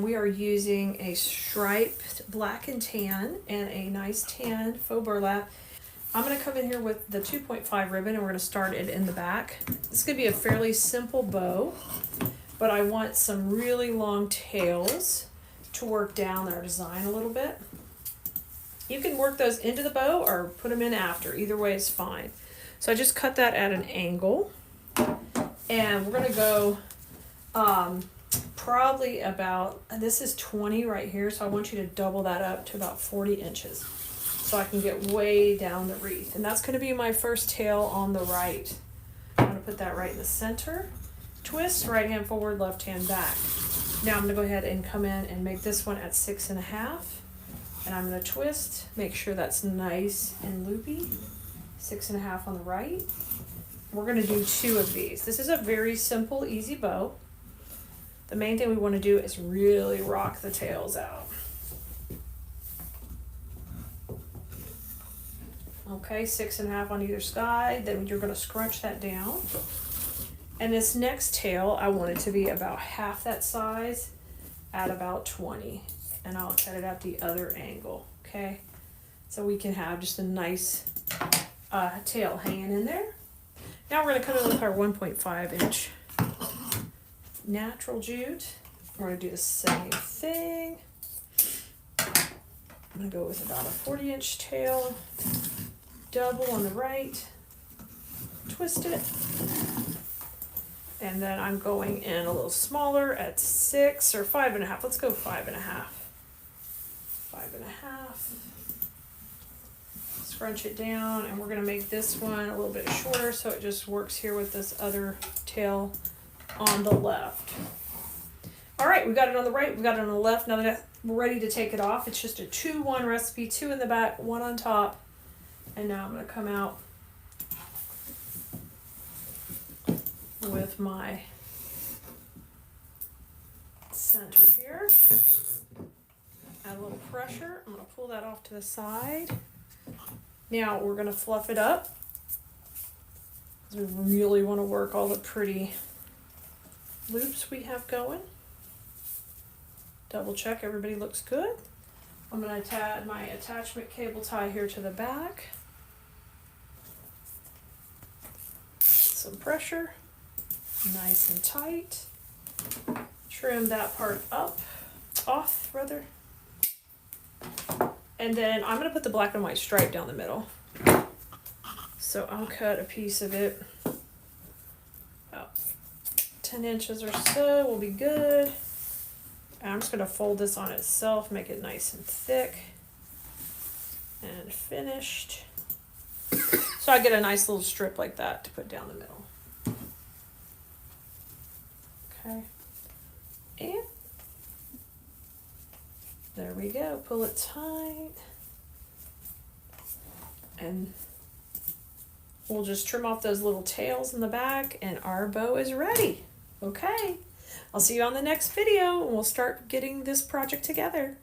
We are using a striped black and tan and a nice tan faux burlap. I'm going to come in here with the 2.5 ribbon and we're going to start it in the back. This is going to be a fairly simple bow, but I want some really long tails to work down our design a little bit. You can work those into the bow or put them in after. Either way is fine. So I just cut that at an angle. And we're going to go probably about, this is 20 right here, so I want you to double that up to about 40 inches so I can get way down the wreath. And that's going to be my first tail on the right. I'm going to put that right in the center. Twist, right hand forward, left hand back. Now I'm going to go ahead and come in and make this one at 6.5. And I'm going to twist, make sure that's nice and loopy. 6.5 on the right. We're going to do 2 of these. This is a very simple, easy bow. The main thing we want to do is really rock the tails out. Okay, 6.5 on either side. Then you're going to scrunch that down. And this next tail, I want it to be about half that size at about 20. And I'll cut it at the other angle, okay? So we can have just a nice tail hanging in there. Now we're going to cut it with our 1.5 inch natural jute. We're going to do the same thing. I'm going to go with about a 40 inch tail, double on the right, twist it, and then I'm going in a little smaller at 6 or 5.5. Let's go 5.5. 5.5. Scrunch it down, and we're going to make this one a little bit shorter so it just works here with this other tail on the left. All right, we got it on the right, we got it on the left. Now that we're ready to take it off, it's just a 2-1 recipe, 2 in the back, 1 on top. And now I'm going to come out with my center here. Add a little pressure. I'm going to pull that off to the side. Now we're going to fluff it up because we really want to work all the pretty loops we have going. Double check everybody looks good. I'm going to add my attachment cable tie here to the back. Some pressure, nice and tight. Trim that part off rather. And then I'm going to put the black and white stripe down the middle. So I'll cut a piece of it, about 10 inches or so will be good. And I'm just going to fold this on itself, make it nice and thick and finished. So I get a nice little strip like that to put down the middle. Okay. And there we go. Pull it tight. And we'll just trim off those little tails in the back and our bow is ready. Okay. I'll see you on the next video and we'll start getting this project together.